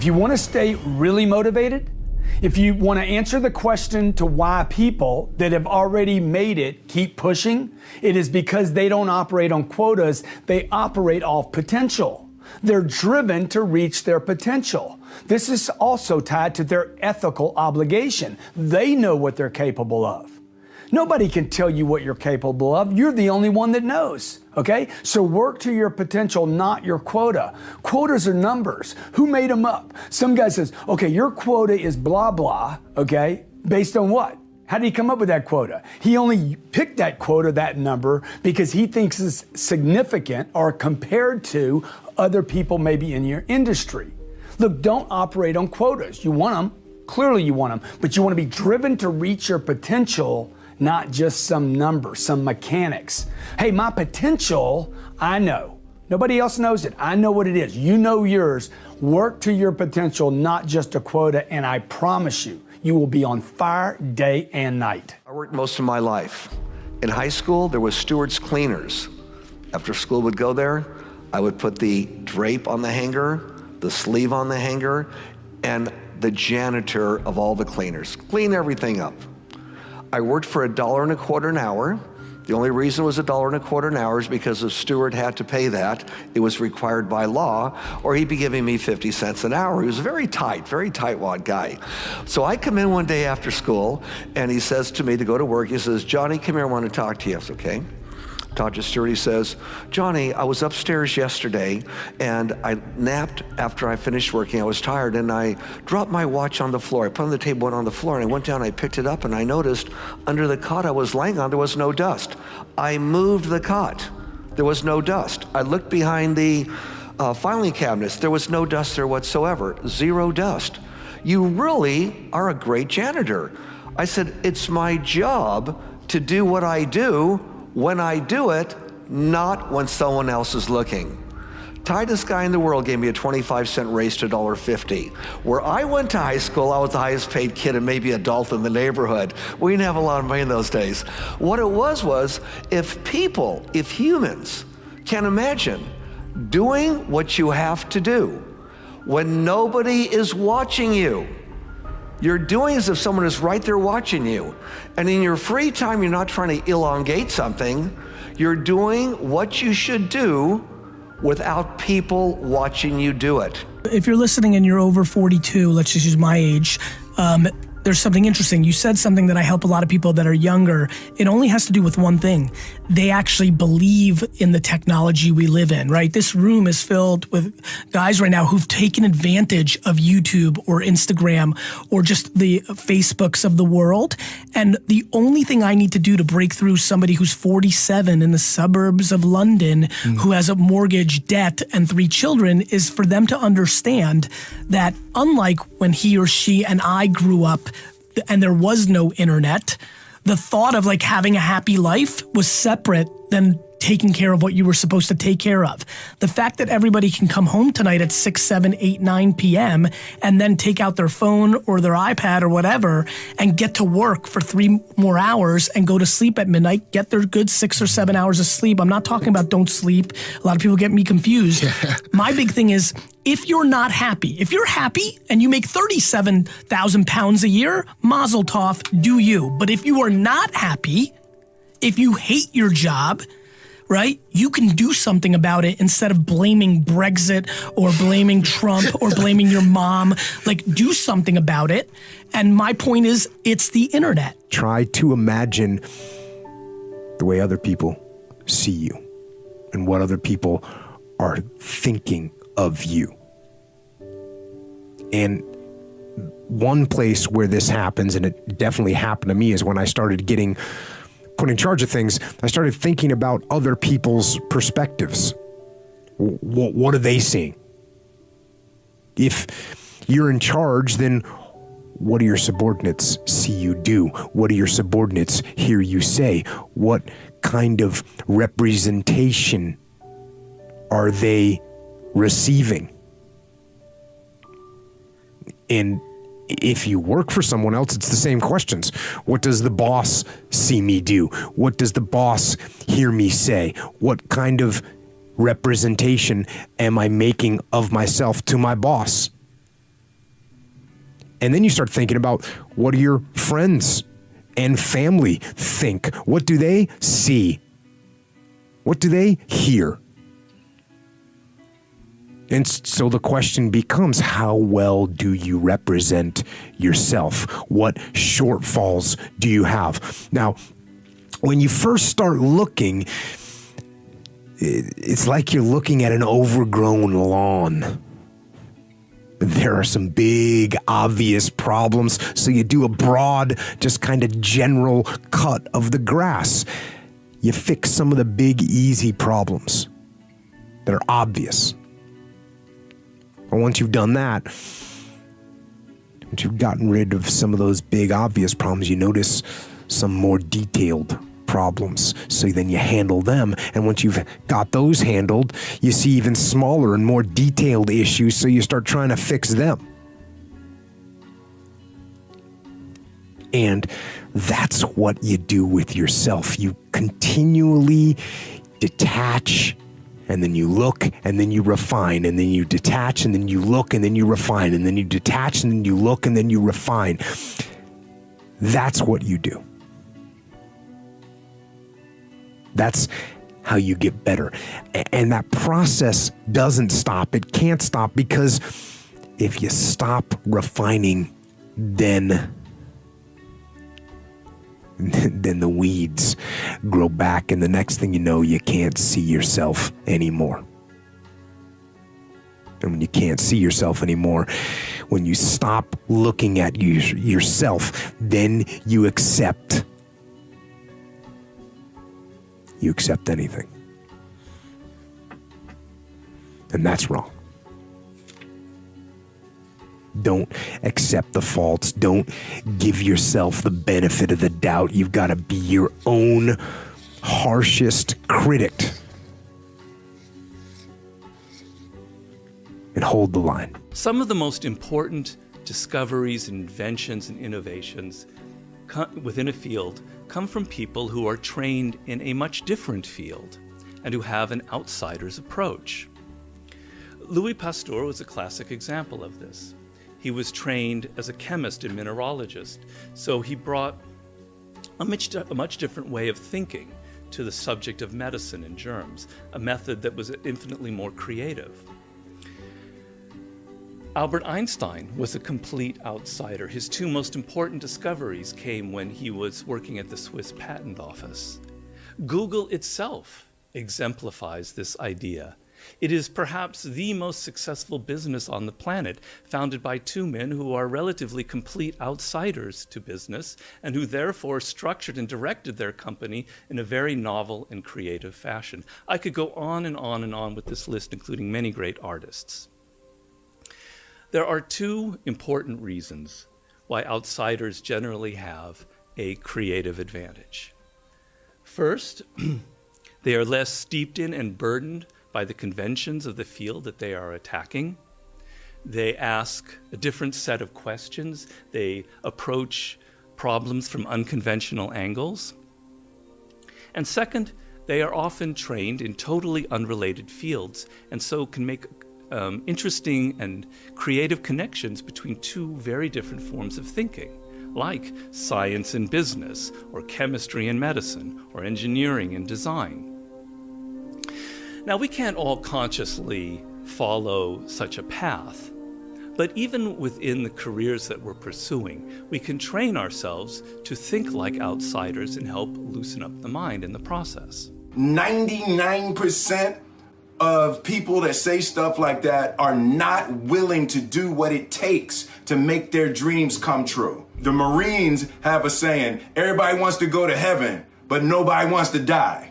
If you want to stay really motivated, if you want to answer the question to why people that have already made it keep pushing, it is because they don't operate on quotas, they operate off potential. They're driven to reach their potential. This is also tied to their ethical obligation. They know what they're capable of. Nobody can tell you what you're capable of. You're the only one that knows, okay? So work to your potential, not your quota. Quotas are numbers. Who made them up? Some guy says, okay, your quota is blah, blah, okay? Based on what? How did he come up with that quota? He only picked that quota, that number, because he thinks it's significant or compared to other people maybe in your industry. Look, don't operate on quotas. You want them, clearly you want them, but you want to be driven to reach your potential, not just some number, some mechanics. Hey, my potential, I know. Nobody else knows it. I know what it is. You know yours. Work to your potential, not just a quota, and I promise you, you will be on fire day and night. I worked most of my life. In high school, there was stewards cleaners. After school would go there, I would put the drape on the hanger, the sleeve on the hanger, and the janitor of all the cleaners. Clean everything up. I worked for $1.25 an hour. The only reason it was $1.25 an hour is because the steward had to pay that. It was required by law, or he'd be giving me 50 cents an hour. He was a very tightwad guy. So I come in one day after school, and he says to me to go to work, he says, Johnny, come here, I want to talk to you. I said, okay. Talk to steward, he says, Johnny, I was upstairs yesterday and I napped after I finished working. I was tired and I dropped my watch on the floor. I put it on the table, went on the floor, and I went down, I picked it up, and I noticed under the cot I was laying on, there was no dust. I moved the cot. There was no dust. I looked behind the filing cabinets. There was no dust there whatsoever. Zero dust. You really are a great janitor. I said, it's my job to do what I do when I do it, not when someone else is looking. Tightest guy in the world gave me a 25-cent raise to $1.50. Where I went to high school, I was the highest paid kid and maybe adult in the neighborhood. We didn't have a lot of money in those days. What it was if humans can imagine doing what you have to do when nobody is watching you, you're doing as if someone is right there watching you. And in your free time, you're not trying to elongate something. You're doing what you should do without people watching you do it. If you're listening and you're over 42, let's just use my age, there's something interesting. You said something that I help a lot of people that are younger. It only has to do with one thing. They actually believe in the technology we live in, right? This room is filled with guys right now who've taken advantage of YouTube or Instagram or just the Facebooks of the world. And the only thing I need to do to break through somebody who's 47 in the suburbs of London who has a mortgage, debt, and 3 children is for them to understand that unlike when he or she and I grew up and there was no internet, the thought of like having a happy life was separate than taking care of what you were supposed to take care of. The fact that everybody can come home tonight at 6, 7, 8, 9 p.m. and then take out their phone or their iPad or whatever and get to work for 3 more hours and go to sleep at midnight, get their good 6 or 7 hours of sleep. I'm not talking about don't sleep. A lot of people get me confused. My big thing is, if you're not happy, if you're happy and you make 37,000 pounds a year, mazel tov, do you. But if you are not happy, if you hate your job, right, you can do something about it instead of blaming Brexit or blaming Trump or blaming your mom. Like, do something about it. And my point is, it's the internet. Try to imagine the way other people see you and what other people are thinking of you. And one place where this happens, and it definitely happened to me, is when I started getting put in charge of things, I started thinking about other people's perspectives. What are they seeing? If you're in charge, then what do your subordinates see you do? What do your subordinates hear you say? What kind of representation are they receiving? And if you work for someone else, it's the same questions. What does the boss see me do? What does the boss hear me say? What kind of representation am I making of myself to my boss? And then you start thinking about, what do your friends and family think? What do they see? What do they hear? And so the question becomes, how well do you represent yourself? What shortfalls do you have? Now, when you first start looking, it's like you're looking at an overgrown lawn. There are some big, obvious problems, so you do a broad, just kind of general cut of the grass. You fix some of the big, easy problems that are obvious. And once you've done that, once you've gotten rid of some of those big, obvious problems, you notice some more detailed problems. So then you handle them. And once you've got those handled, you see even smaller and more detailed issues. So you start trying to fix them. And that's what you do with yourself. You continually detach, and then you look, and then you refine, and then you detach, and then you look, and then you refine, and then you detach, and then you look, and then you refine. That's what you do. That's how you get better. And that process doesn't stop. It can't stop, because if you stop refining, then the weeds grow back, and the next thing you know, you can't see yourself anymore. And when you can't see yourself anymore, when you stop looking at yourself, then you accept anything. And that's wrong. Don't accept the faults. Don't give yourself the benefit of the doubt. You've got to be your own harshest critic and hold the line. Some of the most important discoveries, inventions, and innovations within a field come from people who are trained in a much different field and who have an outsider's approach. Louis Pasteur was a classic example of this. He was trained as a chemist and mineralogist, so he brought a much different way of thinking to the subject of medicine and germs, a method that was infinitely more creative. Albert Einstein was a complete outsider. His two most important discoveries came when he was working at the Swiss Patent Office. Google itself exemplifies this idea. It is perhaps the most successful business on the planet, founded by two men who are relatively complete outsiders to business and who therefore structured and directed their company in a very novel and creative fashion. I could go on and on and on with this list, including many great artists. There are two important reasons why outsiders generally have a creative advantage. First, they are less steeped in and burdened by the conventions of the field that they are attacking. They ask a different set of questions. They approach problems from unconventional angles. And second, they are often trained in totally unrelated fields, and so can make interesting and creative connections between two very different forms of thinking, like science and business, or chemistry and medicine, or engineering and design. Now, we can't all consciously follow such a path, but even within the careers that we're pursuing, we can train ourselves to think like outsiders and help loosen up the mind in the process. 99% of people that say stuff like that are not willing to do what it takes to make their dreams come true. The Marines have a saying, everybody wants to go to heaven, but nobody wants to die.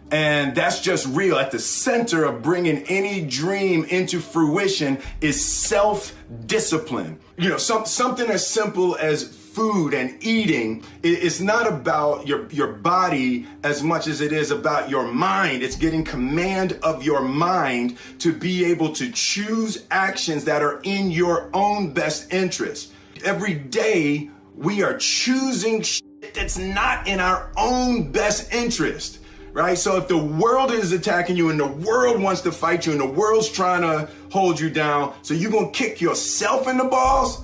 And that's just real. At the center of bringing any dream into fruition is self-discipline. You know, something as simple as food and eating, it's not about your body as much as it is about your mind. It's getting command of your mind to be able to choose actions that are in your own best interest. Every day, we are choosing shit that's not in our own best interest. Right? So if the world is attacking you and the world wants to fight you and the world's trying to hold you down, so you're going to kick yourself in the balls?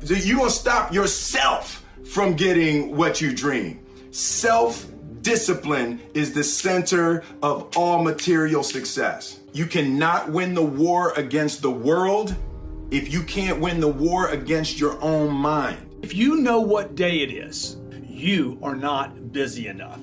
You're gonna stop yourself from getting what you dream. Self-discipline is the center of all material success. You cannot win the war against the world if you can't win the war against your own mind. If you know what day it is, you are not busy enough.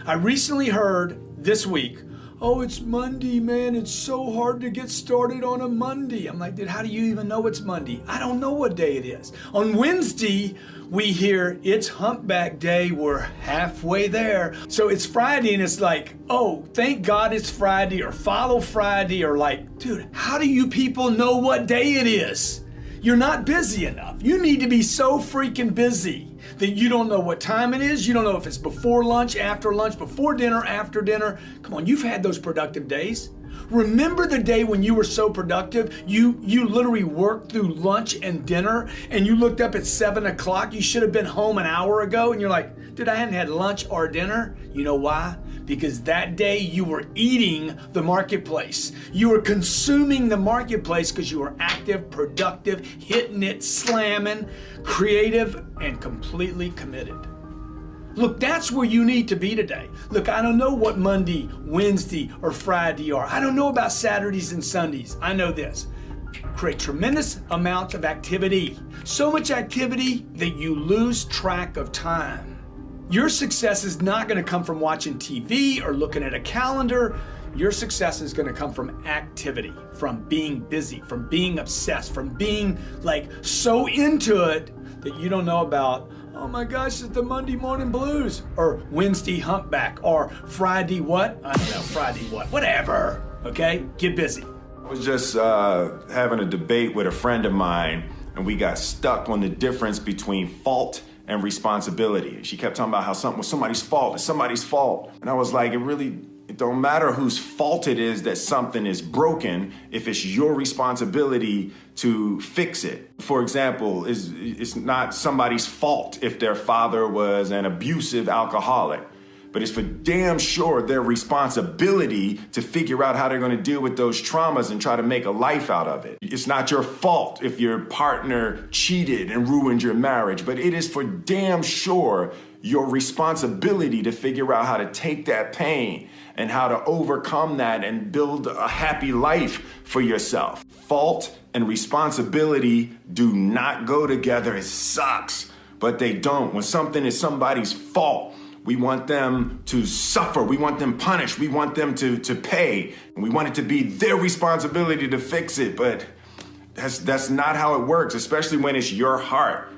I recently heard this week, oh, it's Monday, man. It's so hard to get started on a Monday. I'm like, dude, how do you even know it's Monday? I don't know what day it is. On Wednesday, we hear it's humpback day. We're halfway there. So it's Friday and it's like, oh, thank God it's Friday, or follow Friday, or like, dude, how do you people know what day it is? You're not busy enough. You need to be so freaking busy that you don't know what time it is. You don't know if it's before lunch, before dinner, after dinner. Come on, you've had those productive days. Remember the day when you were so productive, you literally worked through lunch and dinner, and you looked up at 7 o'clock. You should have been home an hour ago, and you're like, dude, I hadn't had lunch or dinner. You know why? Because that day you were eating the marketplace. You were consuming the marketplace because you were active, productive, hitting it, slamming, creative, and completely committed. Look, that's where you need to be today. Look, I don't know what Monday, Wednesday, or Friday are. I don't know about Saturdays and Sundays. I know this. Create tremendous amounts of activity. So much activity that you lose track of time. Your success is not going to come from watching TV or looking at a calendar. Your success is going to come from activity, from being busy, from being obsessed, from being like so into it that you don't know about, oh my gosh, it's the Monday morning blues, or Wednesday humpback, or Friday what? I don't know, Friday what? Whatever, okay? Get busy. I was just having a debate with a friend of mine, and we got stuck on the difference between fault and responsibility. She kept talking about how something was somebody's fault. It's somebody's fault. And I was like, it don't matter whose fault it is that something is broken if it's your responsibility to fix it. For example, it's not somebody's fault if their father was an abusive alcoholic, but it's for damn sure their responsibility to figure out how they're going to deal with those traumas and try to make a life out of it. It's not your fault if your partner cheated and ruined your marriage, but it is for damn sure your responsibility to figure out how to take that pain and how to overcome that and build a happy life for yourself. Fault and responsibility do not go together. It sucks, but they don't. When something is somebody's fault, we want them to suffer. We want them punished. We want them to pay. And we want it to be their responsibility to fix it. But that's not how it works, especially when it's your heart.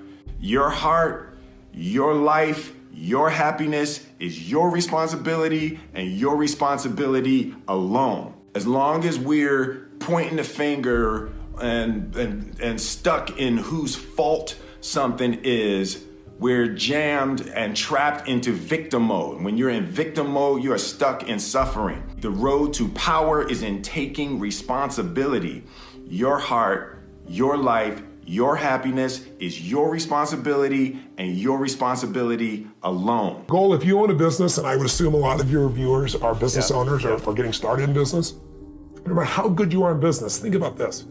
Your heart, your life, your happiness is your responsibility and your responsibility alone. As long as we're pointing the finger and stuck in whose fault something is, we're jammed and trapped into victim mode. When you're in victim mode, you are stuck in suffering. The road to power is in taking responsibility. Your heart, your life, your happiness is your responsibility and your responsibility alone. Goal, if you own a business, and I would assume a lot of your viewers are business owners or getting started in business, no matter how good you are in business, think about this.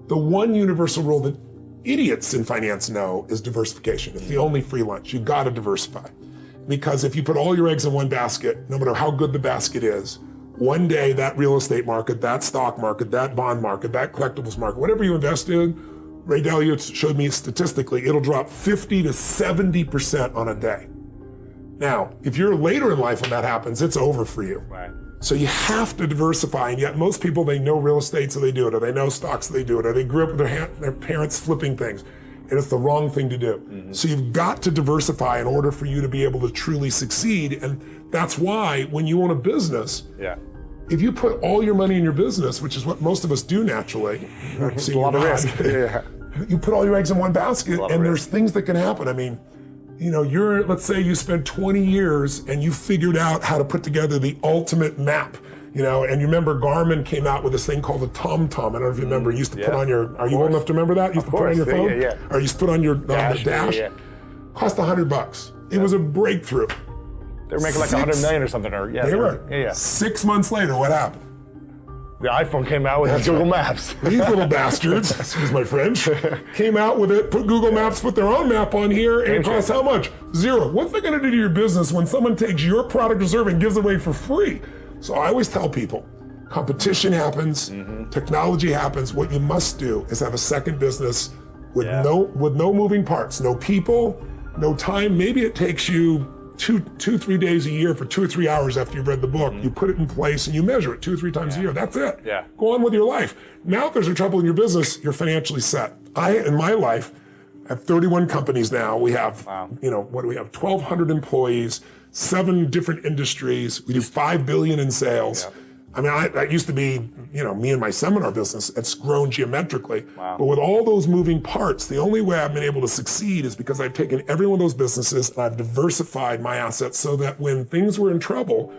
The one universal rule that idiots in finance know is diversification. It's the only free lunch. You gotta diversify. Because if you put all your eggs in one basket, no matter how good the basket is, one day that real estate market, that stock market, that bond market, that collectibles market, whatever you invest in, Ray Dalio showed me statistically, it'll drop 50 to 70% on a day. Now, if you're later in life when that happens, it's over for you. Right. So you have to diversify, and yet most people, they know real estate, so they do it, or they know stocks, so they do it, or they grew up with their parents flipping things, and it's the wrong thing to do. Mm-hmm. So you've got to diversify in order for you to be able to truly succeed, and that's why when you own a business, if you put all your money in your business, which is what most of us do naturally, a lot of risk. You put all your eggs in one basket, and there's things that can happen. I mean, you know, let's say you spent 20 years and you figured out how to put together the ultimate map, you know, and you remember Garmin came out with this thing called the TomTom. I don't know if you remember, you used to put on your, are you old enough to remember that? You used to put on your phone? Or you used to put on your dash? Cost $100. It was a breakthrough. They were making like $100 million or something, or they were. 6 months later, what happened? the iPhone came out with Google Maps. These little bastards, excuse my French, came out with it, put Google Maps, put their own map on here, and it costs how much? $0. What's that gonna do to your business when someone takes your product or service and gives it away for free? So I always tell people, competition happens, technology happens. What you must do is have a second business with no moving parts, no people, no time. Maybe it takes you 3 days a year for 2 or 3 hours after you've read the book. You put it in place and you measure it 2 or 3 times a year. That's it. Go on with your life. Now if there's a trouble in your business, you're financially set. In my life, I have 31 companies now. We have, what do we have? 1,200 employees, 7 different industries. We do $5 billion in sales. I mean, that used to be, me and my seminar business. It's grown geometrically. But with all those moving parts, the only way I've been able to succeed is because I've taken every one of those businesses and I've diversified my assets so that when things were in trouble,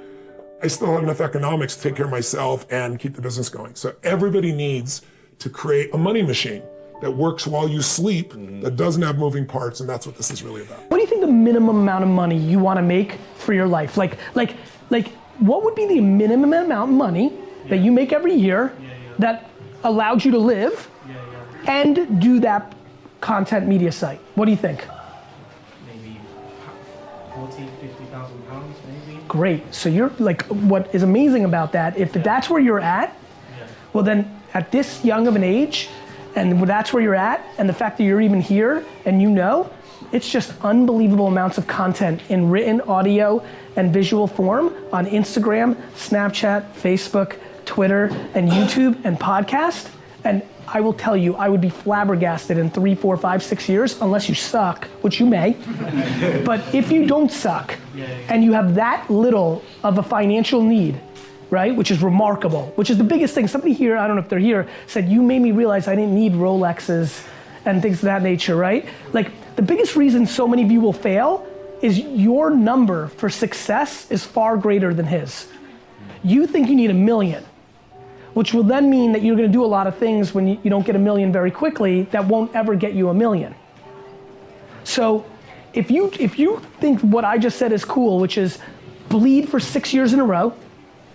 I still had enough economics to take care of myself and keep the business going. So everybody needs to create a money machine that works while you sleep, that doesn't have moving parts, and that's what this is really about. What do you think the minimum amount of money you want to make for your life? Like, what would be the minimum amount of money that you make every year that allowed you to live and do that content media site? What do you think? Maybe 40,000, 50,000 pounds, maybe. Great. So you're like, what is amazing about that, if that's where you're at, well then at this young of an age, and that's where you're at, and the fact that you're even here and it's just unbelievable amounts of content in written, audio, and visual form on Instagram, Snapchat, Facebook, Twitter, and YouTube, and podcast. And I will tell you, I would be flabbergasted in 3, 4, 5, 6 years, unless you suck, which you may. But if you don't suck, and you have that little of a financial need, right, which is remarkable, which is the biggest thing. Somebody here, I don't know if they're here, said, you made me realize I didn't need Rolexes and things of that nature, right? Like, the biggest reason so many of you will fail is your number for success is far greater than his. You think you need 1 million, which will then mean that you're gonna do a lot of things when you don't get 1 million very quickly that won't ever get you 1 million. So if you think what I just said is cool, which is bleed for 6 years in a row,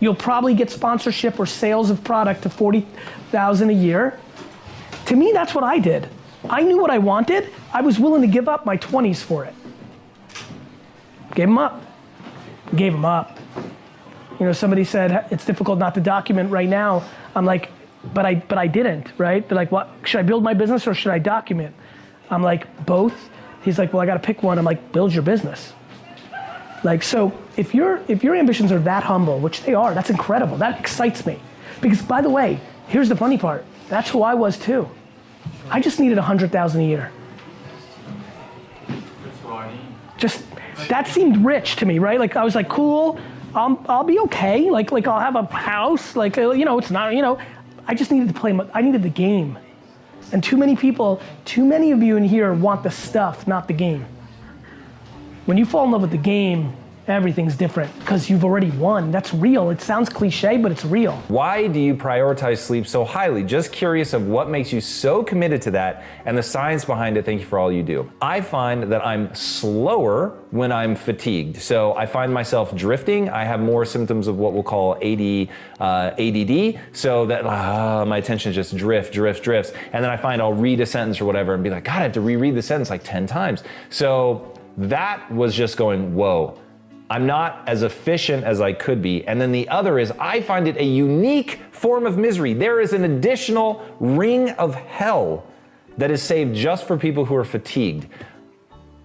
you'll probably get sponsorship or sales of product to 40,000 a year. To me, that's what I did. I knew what I wanted. I was willing to give up my 20s for it. Gave them up. Gave them up. Somebody said, it's difficult not to document right now. I'm like, but I didn't, right? They're like, what, should I build my business or should I document? I'm like, both. He's like, well, I gotta pick one. I'm like, build your business. Like, so if your ambitions are that humble, which they are, that's incredible. That excites me. Because by the way, here's the funny part. That's who I was too. I just needed 100,000 a year. Just, that seemed rich to me, right? Like, I was like, cool, I'll be okay. Like I'll have a house, it's not, I just needed to play, I needed the game. And too many of you in here want the stuff, not the game. When you fall in love with the game, everything's different because you've already won. That's real. It sounds cliche, but it's real. Why do you prioritize sleep so highly? Just curious of what makes you so committed to that and the science behind it. Thank you for all you do. I find that I'm slower when I'm fatigued. So I find myself drifting. I have more symptoms of what we'll call ADD. So that my attention just drifts. And then I find I'll read a sentence or whatever and be like, God, I have to reread the sentence like 10 times. So that was just going, whoa. I'm not as efficient as I could be. And then the other is I find it a unique form of misery. There is an additional ring of hell that is saved just for people who are fatigued.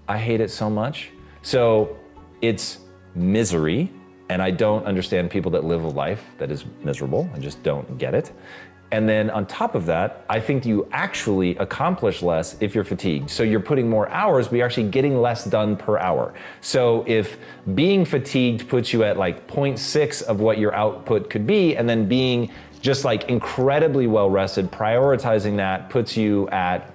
I hate it so much. So it's misery, and I don't understand people that live a life that is miserable. I just don't get it. And then on top of that, I think you actually accomplish less if you're fatigued. So you're putting more hours, but you're actually getting less done per hour. So if being fatigued puts you at like 0.6 of what your output could be, and then being just like incredibly well rested, prioritizing that puts you at,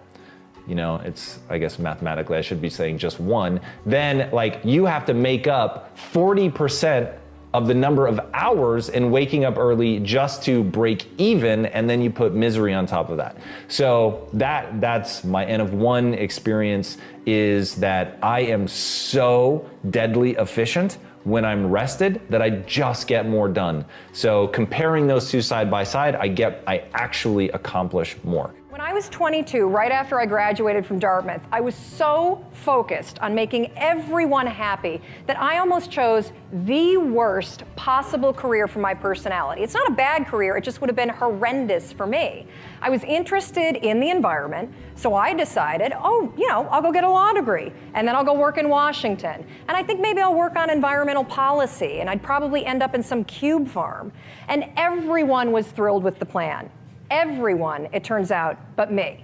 it's, I guess mathematically I should be saying just 1, then like you have to make up 40% of the number of hours in waking up early just to break even, and then you put misery on top of that. So that's my N of 1 experience, is that I am so deadly efficient when I'm rested that I just get more done. So comparing those two side by side, I actually accomplish more. When I was 22, right after I graduated from Dartmouth, I was so focused on making everyone happy that I almost chose the worst possible career for my personality. It's not a bad career, it just would have been horrendous for me. I was interested in the environment, so I decided, I'll go get a law degree, and then I'll go work in Washington. And I think maybe I'll work on environmental policy, and I'd probably end up in some cube farm. And everyone was thrilled with the plan. Everyone, it turns out, but me.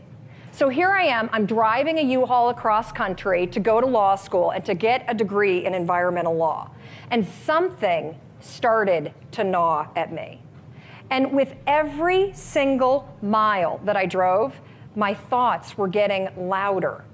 So here I am, I'm driving a U-Haul across country to go to law school and to get a degree in environmental law. And something started to gnaw at me. And with every single mile that I drove, my thoughts were getting louder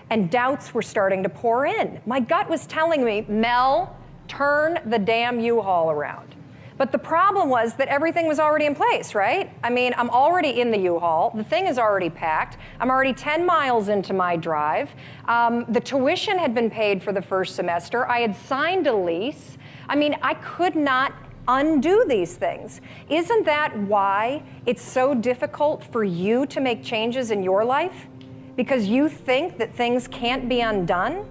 and doubts were starting to pour in. My gut was telling me, Mel, turn the damn U-Haul around. But the problem was that everything was already in place, right? I mean, I'm already in the U-Haul. The thing is already packed. I'm already 10 miles into my drive. The tuition had been paid for the first semester. I had signed a lease. I mean, I could not undo these things. Isn't that why it's so difficult for you to make changes in your life? Because you think that things can't be undone?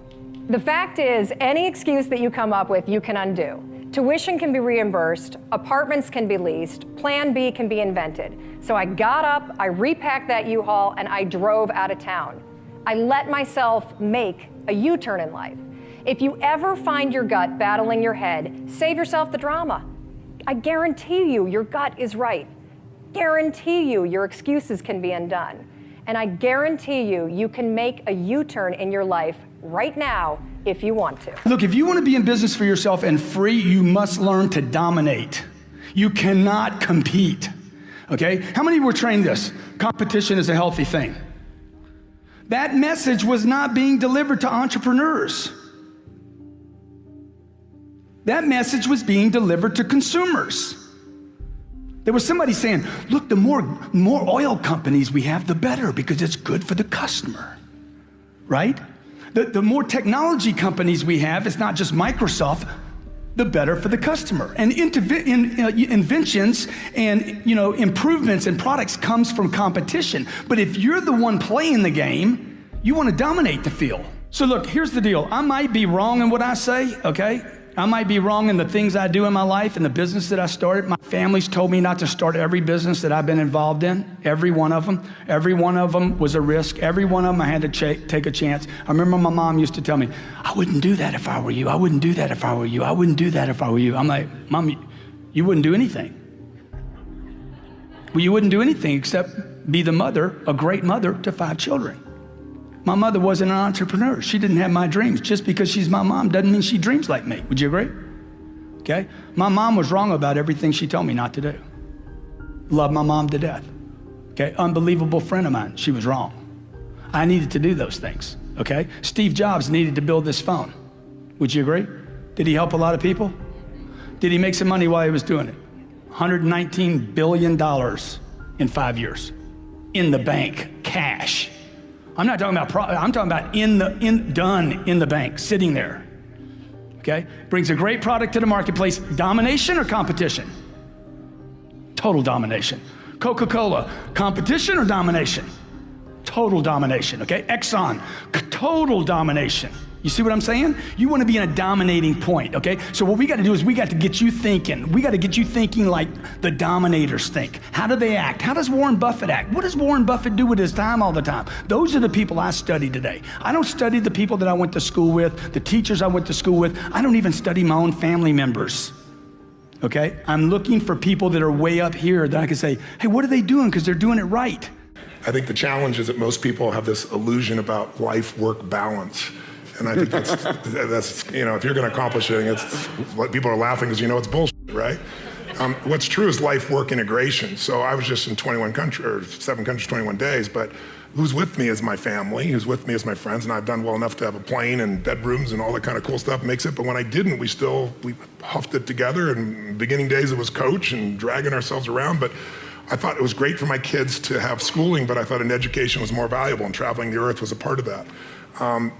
The fact is, any excuse that you come up with, you can undo. Tuition can be reimbursed, apartments can be leased, Plan B can be invented. So I got up, I repacked that U-Haul, and I drove out of town. I let myself make a U-turn in life. If you ever find your gut battling your head, save yourself the drama. I guarantee you your gut is right. Guarantee you your excuses can be undone. And I guarantee you you can make a U-turn in your life right now if you want to. Look, if you want to be in business for yourself and free, you must learn to dominate. You cannot compete, okay? How many were trained this? Competition is a healthy thing. That message was not being delivered to entrepreneurs. That message was being delivered to consumers. There was somebody saying, look, the more oil companies we have, the better, because it's good for the customer, right? The more technology companies we have, it's not just Microsoft, the better for the customer. And inventions and improvements in products comes from competition. But if you're the one playing the game, you want to dominate the field. So look, here's the deal. I might be wrong in what I say, okay? I might be wrong in the things I do in my life and the business that I started. My family's told me not to start every business that I've been involved in, every one of them. Every one of them was a risk. Every one of them I had to take a chance. I remember my mom used to tell me, I wouldn't do that if I were you. I wouldn't do that if I were you. I wouldn't do that if I were you. I'm like, Mom, you wouldn't do anything. Well, you wouldn't do anything except be the mother, a great mother to 5 children. My mother wasn't an entrepreneur. She didn't have my dreams. Just because she's my mom doesn't mean she dreams like me. Would you agree? Okay? My mom was wrong about everything she told me not to do. Love my mom to death. Okay? Unbelievable friend of mine. She was wrong. I needed to do those things. Okay? Steve Jobs needed to build this phone. Would you agree? Did he help a lot of people? Did he make some money while he was doing it? $119 billion in 5 years. In the bank, cash. I'm not talking about I'm talking about done in the bank, sitting there. Okay? Brings a great product to the marketplace. Domination or competition? Total domination. Coca-Cola, competition or domination? Total domination, okay? Exxon, total domination. You see what I'm saying? You want to be in a dominating point, okay? So what we got to do is we got to get you thinking. We got to get you thinking like the dominators think. How do they act? How does Warren Buffett act? What does Warren Buffett do with his time all the time? Those are the people I study today. I don't study the people that I went to school with, the teachers I went to school with. I don't even study my own family members, okay? I'm looking for people that are way up here that I can say, hey, what are they doing? Because they're doing it right. I think the challenge is that most people have this illusion about life-work balance. And I think that's if you're going to accomplish anything, it's what people are laughing because it's bullshit, right? What's true is life-work integration. So I was just in 7 countries, 21 days, but who's with me is my family, who's with me is my friends, and I've done well enough to have a plane and bedrooms and all that kind of cool stuff makes it. But when I didn't, we huffed it together. And beginning days it was coach and dragging ourselves around. But I thought it was great for my kids to have schooling, but I thought an education was more valuable, and traveling the earth was a part of that.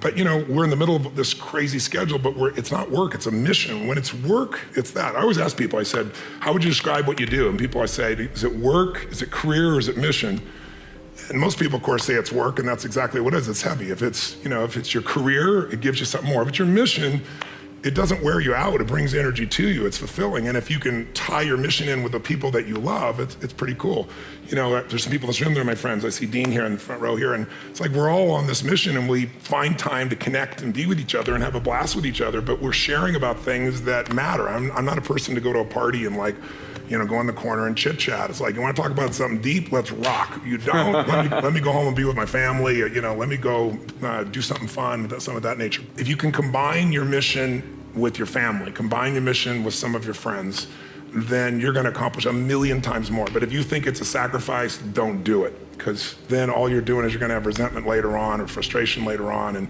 But we're in the middle of this crazy schedule, but it's not work, it's a mission. When it's work, it's that. I always ask people, I said, how would you describe what you do? And people, I say, is it work, is it career, or is it mission? And most people, of course, say it's work, and that's exactly what it is. It's heavy. If it's your career, it gives you something more. If it's your mission, it doesn't wear you out. It brings energy to you. It's fulfilling. And if you can tie your mission in with the people that you love, it's pretty cool. There's some people in this room, they're my friends. I see Dean here in the front row here, and it's like we're all on this mission, and we find time to connect and be with each other and have a blast with each other, but we're sharing about things that matter. I'm not a person to go to a party and go in the corner and chit chat. It's like, you want to talk about something deep? Let's rock. You don't? let me go home and be with my family. Let me go do something fun, something of that nature. If you can combine your mission with your family, combine your mission with some of your friends, then you're going to accomplish 1,000,000 times more. But if you think it's a sacrifice, don't do it, because then all you're doing is you're going to have resentment later on or frustration later on, and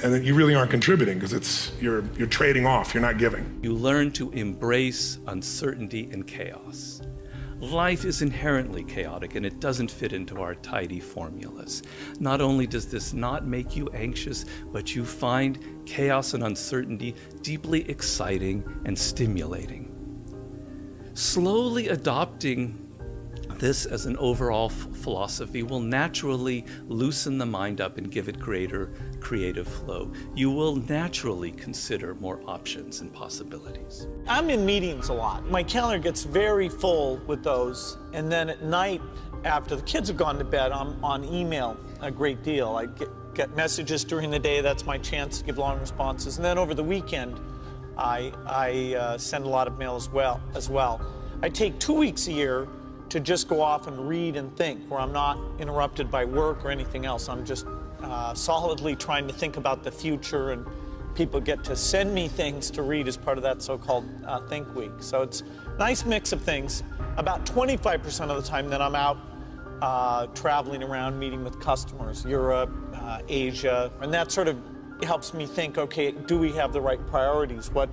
then you really aren't contributing, because you're trading off, you're not giving. You learn to embrace uncertainty and chaos. Life is inherently chaotic, and it doesn't fit into our tidy formulas. Not only does this not make you anxious, but you find chaos and uncertainty deeply exciting and stimulating. Slowly adopting this as an overall philosophy will naturally loosen the mind up and give it greater creative flow. You will naturally consider more options and possibilities. I'm in meetings a lot. My calendar gets very full with those. And then at night, after the kids have gone to bed, I'm on email a great deal. I get messages during the day. That's my chance to give long responses. And then over the weekend, I send a lot of mail as well. I take 2 weeks a year to just go off and read and think, where I'm not interrupted by work or anything else. I'm just solidly trying to think about the future, and people get to send me things to read as part of that so-called Think Week. So it's a nice mix of things. About 25% of the time that I'm out traveling around, meeting with customers, Europe, Asia, and that sort of helps me think, okay, do we have the right priorities? What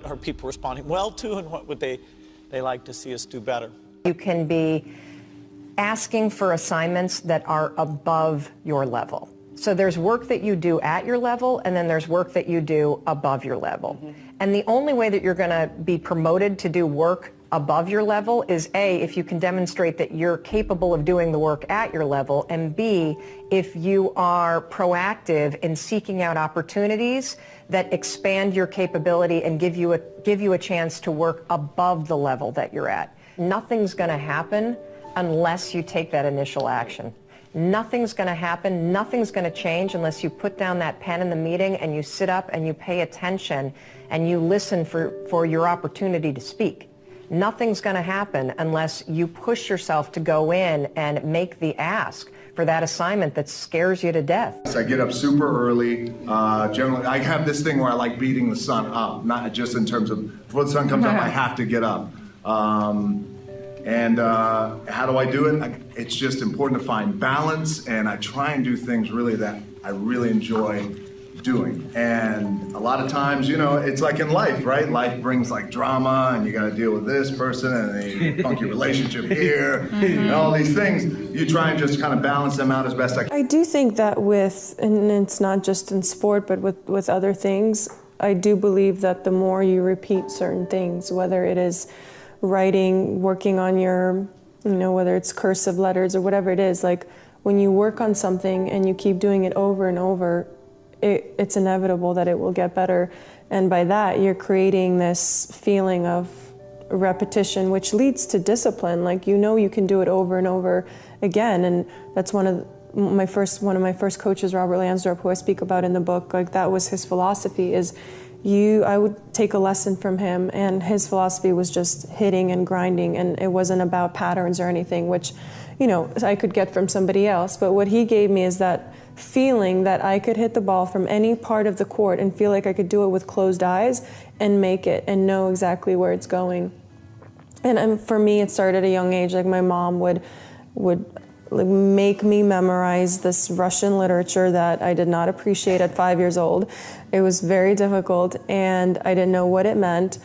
are people responding well to, and what would they like to see us do better? You can be asking for assignments that are above your level. So there's work that you do at your level, and then there's work that you do above your level. Mm-hmm. And the only way that you're going to be promoted to do work above your level is A, if you can demonstrate that you're capable of doing the work at your level, and B, if you are proactive in seeking out opportunities that expand your capability and give you a chance to work above the level that you're at. Nothing's going to happen unless you take that initial action. Nothing's going to happen, nothing's going to change unless you put down that pen in the meeting and you sit up and you pay attention and you listen for your opportunity to speak. Nothing's going to happen unless you push yourself to go in and make the ask for that assignment that scares you to death. I get up super early. Generally, I have this thing where I like beating the sun up, not just in terms of before the sun comes up, I have to get up. And how do I do it? It's just important to find balance, and I try and do things really that I really enjoy doing. And a lot of times, it's like in life, right? Life brings like drama, and you got to deal with this person and a funky relationship here, and all these things. You try and just kind of balance them out as best I can. I do think that and it's not just in sport, but with other things, I do believe that the more you repeat certain things, whether it is writing, working on your, whether it's cursive letters or whatever it is, like when you work on something and you keep doing it over and over, it's inevitable that it will get better. And by that, you're creating this feeling of repetition, which leads to discipline. Like, you can do it over and over again. And that's one of my first coaches, Robert Lansdorp, who I speak about in the book. Like, that was his philosophy, is I would take a lesson from him, and his philosophy was just hitting and grinding, and it wasn't about patterns or anything, which, I could get from somebody else. But what he gave me is that feeling that I could hit the ball from any part of the court and feel like I could do it with closed eyes and make it and know exactly where it's going. And for me, it started at a young age. Like, my mom would make me memorize this Russian literature that I did not appreciate at 5 years old. It was very difficult, and I didn't know what it meant,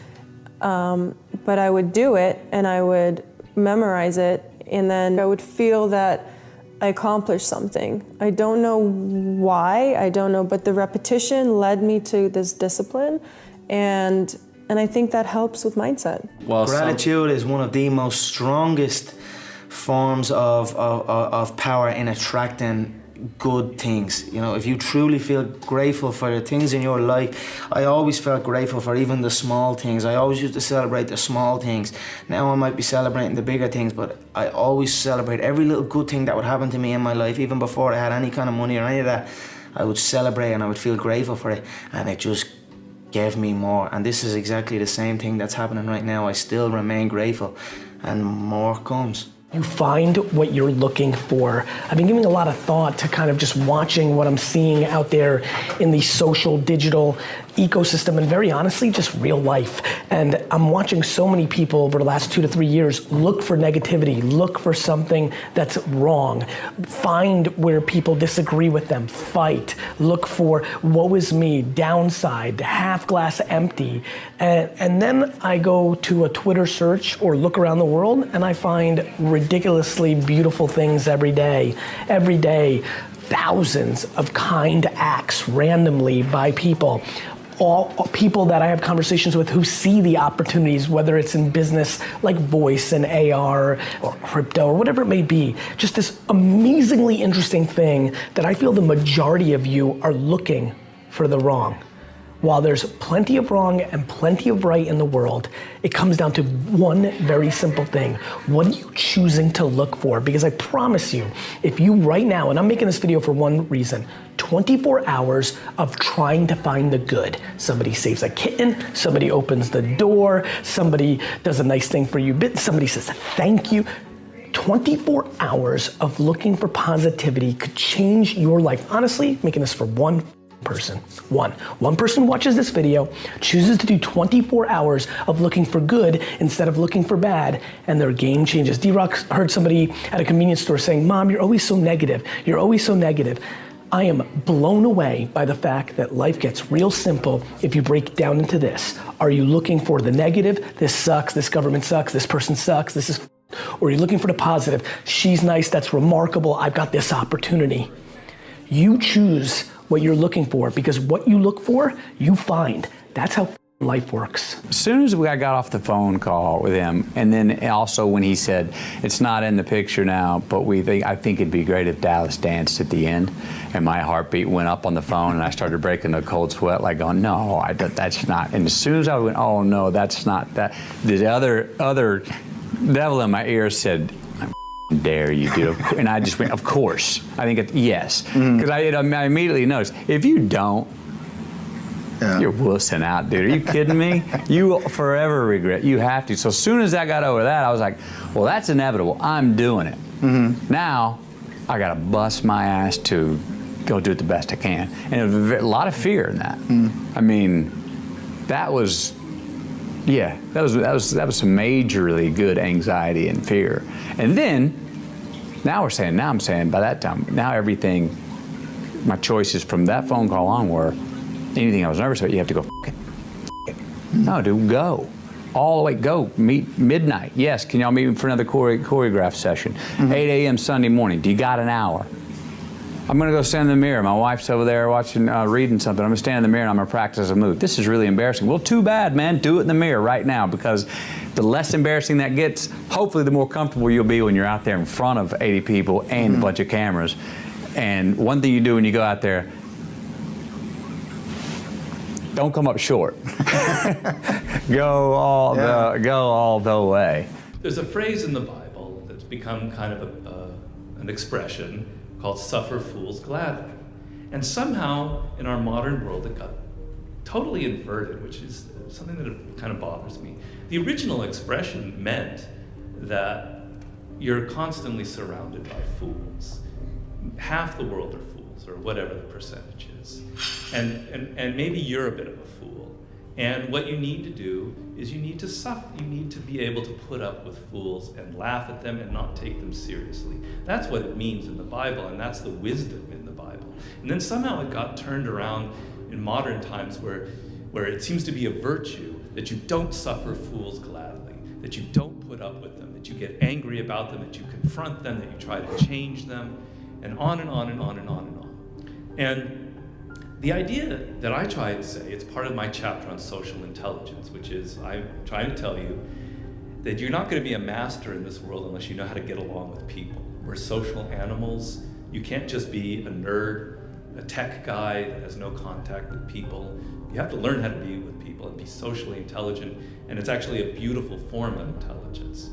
but I would do it, and I would memorize it And then I would feel that I accomplished something. I don't know why, I don't know, but the repetition led me to this discipline, and I think that helps with mindset. Well, gratitude is one of the most strongest forms of power in attracting good things. You know, if you truly feel grateful for the things in your life, I always felt grateful for even the small things. I always used to celebrate the small things. Now I might be celebrating the bigger things, but I always celebrate every little good thing that would happen to me in my life. Even before I had any kind of money or any of that, I would celebrate and I would feel grateful for it, and it just gave me more. And this is exactly the same thing that's happening right now. I still remain grateful, and more comes. You find what you're looking for. I've been giving a lot of thought to kind of just watching what I'm seeing out there in the social, digital ecosystem, and very honestly, just real life. And I'm watching so many people over the last 2 to 3 years look for negativity, look for something that's wrong, find where people disagree with them, fight, look for woe is me, downside, half glass empty. And then I go to a Twitter search or look around the world and I find ridiculously beautiful things every day. Every day, thousands of kind acts randomly by people. All people that I have conversations with who see the opportunities, whether it's in business like voice and AR or crypto or whatever it may be. Just this amazingly interesting thing that I feel the majority of you are looking for the wrong. While there's plenty of wrong and plenty of right in the world, it comes down to one very simple thing. What are you choosing to look for? Because I promise you, if you right now, and I'm making this video for one reason, 24 hours of trying to find the good. Somebody saves a kitten, somebody opens the door, somebody does a nice thing for you, somebody says thank you. 24 hours of looking for positivity could change your life. Honestly, making this for one person. One person watches this video, chooses to do 24 hours of looking for good instead of looking for bad, and their game changes. D-Rock heard somebody at a convenience store saying, "Mom, you're always so negative. You're always so negative." I am blown away by the fact that life gets real simple if you break it down into this. Are you looking for the negative? This sucks, this government sucks, this person sucks, this is or are you looking for the positive? She's nice, that's remarkable, I've got this opportunity. You choose what you're looking for, because what you look for, you find. That's how life works. As soon as I got off the phone call with him, and then also when he said, it's not in the picture now, but I think it'd be great if Dallas danced at the end, and my heartbeat went up on the phone, and I started breaking a cold sweat, like going, no, that's not. And as soon as I went, oh no, that's not that, the other devil in my ear said, dare you do, and I just went, of course. I think yes, because I immediately noticed, if you don't, you're wussing out, dude. Are you kidding me? You will forever regret. You have to. So as soon as I got over that, I was like, well, that's inevitable. I'm doing it. Now, I got to bust my ass to go do it the best I can, and a lot of fear in that. I mean, that was. Yeah, that was some majorly good anxiety and fear. And then, now I'm saying by that time, now everything, my choices from that phone call on were, anything I was nervous about, you have to go, f it. No, dude, go. All the way, go, meet midnight. Yes, can y'all meet me for another choreograph session? 8 a.m. Sunday morning, do you got an hour? I'm gonna go stand in the mirror. My wife's over there watching, reading something. I'm gonna stand in the mirror and I'm gonna practice a move. This is really embarrassing. Well, too bad, man. Do it in the mirror right now, because the less embarrassing that gets, hopefully the more comfortable you'll be when you're out there in front of 80 people and a bunch of cameras. And one thing you do when you go out there, don't come up short. Go all the way. There's a phrase in the Bible that's become kind of an expression called "suffer fools gladly," and somehow in our modern world it got totally inverted, which is something that kind of bothers me. The original expression meant that you're constantly surrounded by fools. Half the world are fools, or whatever the percentage is, and maybe you're a bit of a fool. And what you need to do is you need to suffer. You need to be able to put up with fools and laugh at them and not take them seriously. That's what it means in the Bible, and that's the wisdom in the Bible. And then somehow it got turned around in modern times where it seems to be a virtue that you don't suffer fools gladly, that you don't put put up with them, that you get angry about them, that you confront them, that you try to change them, and on and on and on and on and on. And the idea that I try to say, it's part of my chapter on social intelligence, which is I'm trying to tell you that you're not going to be a master in this world unless you know how to get along with people. We're social animals. You can't just be a nerd, a tech guy that has no contact with people. You have to learn how to be with people and be socially intelligent, and it's actually a beautiful form of intelligence.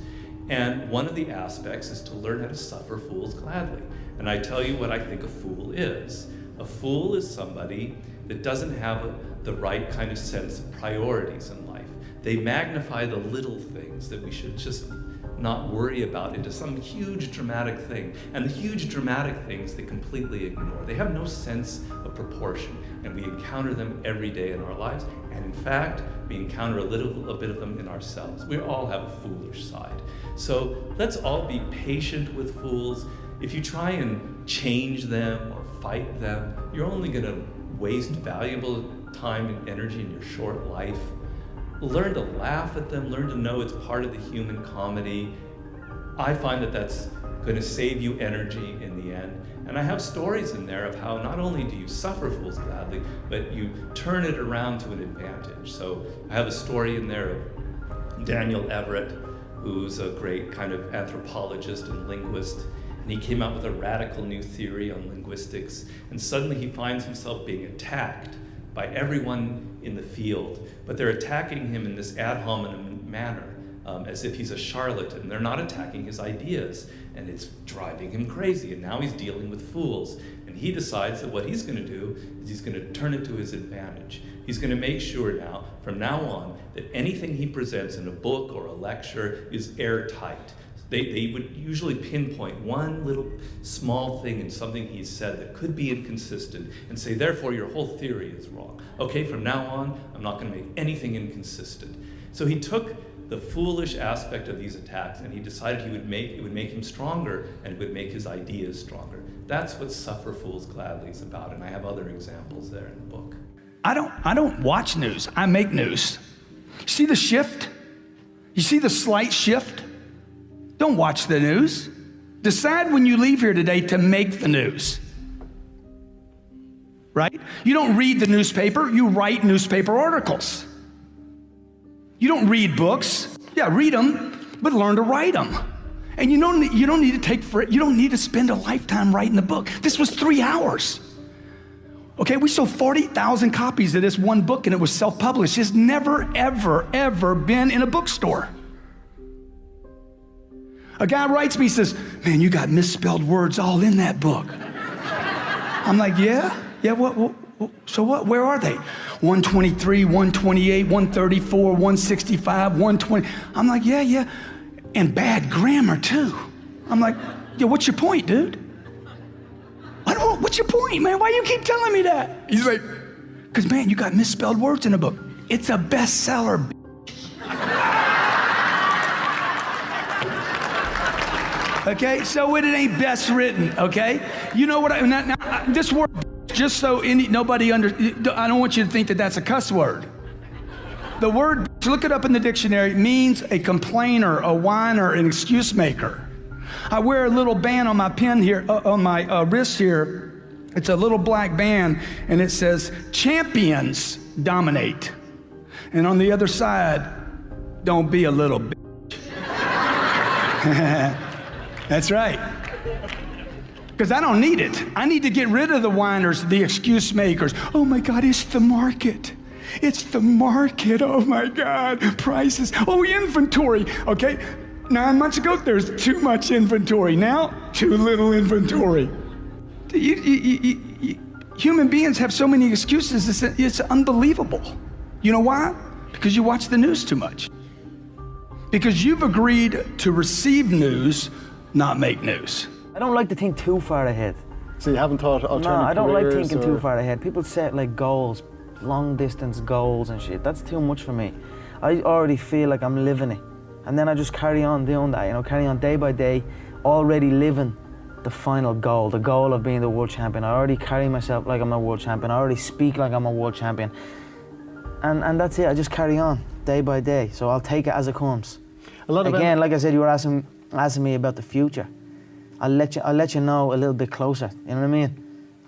And one of the aspects is to learn how to suffer fools gladly. And I tell you what I think a fool is. A fool is somebody that doesn't have the right kind of sense of priorities in life. They magnify the little things that we should just not worry about into some huge dramatic thing. And the huge dramatic things they completely ignore. They have no sense of proportion, and we encounter them every day in our lives. And in fact, we encounter a bit of them in ourselves. We all have a foolish side. So let's all be patient with fools. If you try and change them or fight them, you're only going to waste valuable time and energy in your short life. Learn to laugh at them, learn to know it's part of the human comedy. I find that that's going to save you energy in the end. And I have stories in there of how not only do you suffer fools gladly, but you turn it around to an advantage. So I have a story in there of Daniel Everett, who's a great kind of anthropologist and linguist. And he came out with a radical new theory on linguistics. And suddenly he finds himself being attacked by everyone in the field, but they're attacking him in this ad hominem manner, as if he's a charlatan. They're not attacking his ideas, and it's driving him crazy, and now he's dealing with fools. And he decides that what he's going to do is he's going to turn it to his advantage. He's going to make sure now, from now on, that anything he presents in a book or a lecture is airtight. They would usually pinpoint one little small thing in something he said that could be inconsistent and say, therefore, your whole theory is wrong. Okay, from now on, I'm not going to make anything inconsistent. So he took the foolish aspect of these attacks and he decided it would make him stronger and it would make his ideas stronger. That's what Suffer Fools Gladly is about, and I have other examples there in the book. I don't watch news. I make news. See the shift? You see the slight shift? Don't watch the news. Decide when you leave here today to make the news. Right? You don't read the newspaper, you write newspaper articles. You don't read books. Yeah, read them, but learn to write them. And you don't need to spend a lifetime writing the book. This was 3 hours. Okay, we sold 40,000 copies of this one book and it was self-published. It's never, ever, ever been in a bookstore. A guy writes me, he says, man, you got misspelled words all in that book. I'm like, yeah, so what, where are they? 123, 128, 134, 165, 120. I'm like, yeah, and bad grammar too. I'm like, yeah, what's your point, dude? What's your point, man? Why you keep telling me that? He's like, because man, you got misspelled words in a book. It's a bestseller, Okay, so it ain't best written, okay? You know what, this word, just so nobody I don't want you to think that that's a cuss word. The word, look it up in the dictionary, means a complainer, a whiner, an excuse maker. I wear a little band on my pen here, on my wrist here. It's a little black band, and it says, champions dominate. And on the other side, don't be a little bitch. That's right. Because I don't need it. I need to get rid of the whiners, the excuse makers. Oh my God, it's the market. It's the market. Oh my God, prices. Oh, inventory. Okay, 9 months ago, there's too much inventory. Now, too little inventory. Human beings have so many excuses, it's unbelievable. You know why? Because you watch the news too much. Because you've agreed to receive news, not make news. I don't like to think too far ahead. So you haven't thought alternative careers? No, I don't like thinking too far ahead. People set like goals, long distance goals and shit. That's too much for me. I already feel like I'm living it. And then I just carry on doing that, carry on day by day, already living the final goal, the goal of being the world champion. I already carry myself like I'm a world champion. I already speak like I'm a world champion. And that's it, I just carry on day by day. So I'll take it as it comes. again, like I said, you were asking me about the future. I'll let you know a little bit closer. You know what I mean?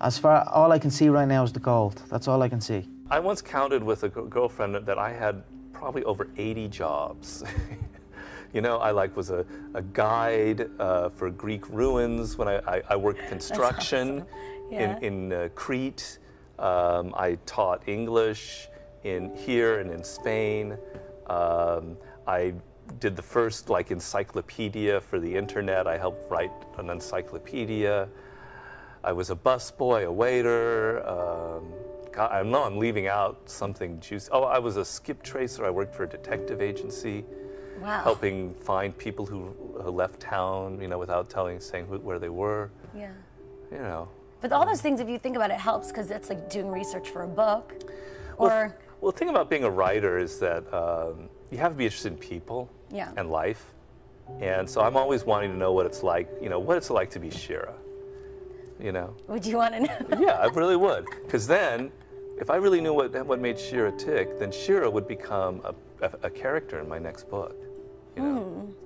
As far, all I can see right now is the gold. That's all I can see. I once counted with a girlfriend that I had probably over 80 jobs. You know, I was a guide for Greek ruins when I worked construction. Awesome. Yeah. in Crete. I taught English here and in Spain. I did the first encyclopedia for the internet. I helped write an encyclopedia. I was a busboy, a waiter. God, I know I'm leaving out something juicy. Oh, I was a skip tracer. I worked for a detective agency. Wow. Helping find people who left town, without saying where they were. Yeah. But all those things, if you think about it, helps because it's like doing research for a book. Or well, the thing about being a writer is that you have to be interested in people and life. And so I'm always wanting to know what it's like, what it's like to be Shira. Would you want to know? Yeah, I really would. Because then, if I really knew what made Shira tick, then Shira would become a character in my next book.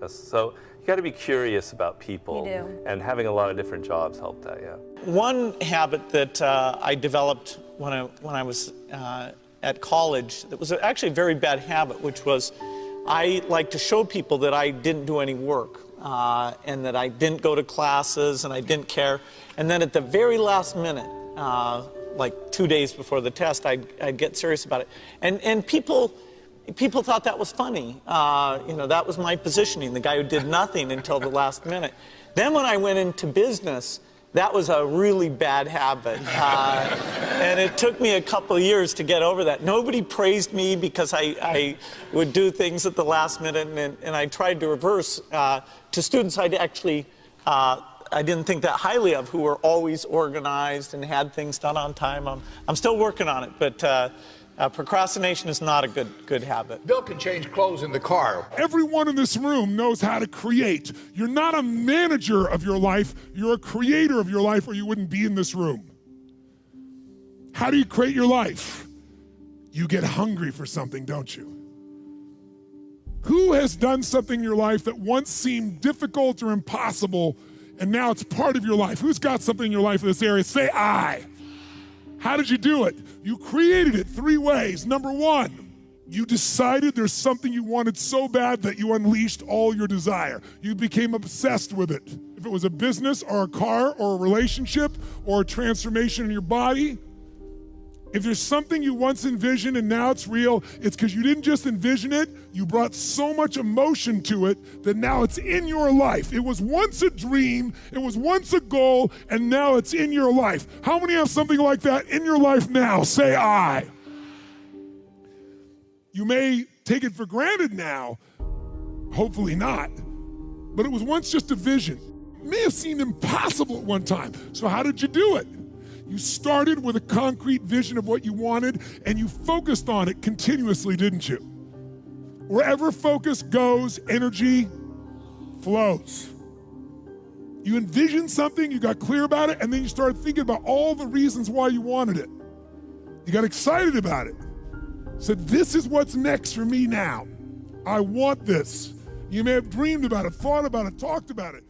So you got to be curious about people. You do. And having a lot of different jobs helped that, yeah. One habit that I developed when I was at college, that was actually a very bad habit, which was I like to show people that I didn't do any work and that I didn't go to classes and I didn't care. And then at the very last minute, like 2 days before the test, I'd get serious about it. And people thought that was funny. That was my positioning, the guy who did nothing until the last minute. Then when I went into business, that was a really bad habit. And it took me a couple of years to get over that. Nobody praised me because I would do things at the last minute, and I tried to reverse to students I didn't think that highly of, who were always organized and had things done on time. I'm still working on it, but procrastination is not a good habit. Bill can change clothes in the car. Everyone in this room knows how to create. You're not a manager of your life, you're a creator of your life, or you wouldn't be in this room. How do you create your life? You get hungry for something, don't you? Who has done something in your life that once seemed difficult or impossible, and now it's part of your life? Who's got something in your life in this area? Say I. How did you do it? You created it 3 ways. Number 1, you decided there's something you wanted so bad that you unleashed all your desire. You became obsessed with it. If it was a business or a car or a relationship or a transformation in your body, if there's something you once envisioned and now it's real, it's because you didn't just envision it, you brought so much emotion to it that now it's in your life. It was once a dream, it was once a goal, and now it's in your life. How many have something like that in your life now? Say I. You may take it for granted now, hopefully not, but it was once just a vision. It may have seemed impossible at one time. So how did you do it? You started with a concrete vision of what you wanted, and you focused on it continuously, didn't you? Wherever focus goes, energy flows. You envisioned something, you got clear about it, and then you started thinking about all the reasons why you wanted it. You got excited about it. Said, this is what's next for me now. I want this. You may have dreamed about it, thought about it, talked about it.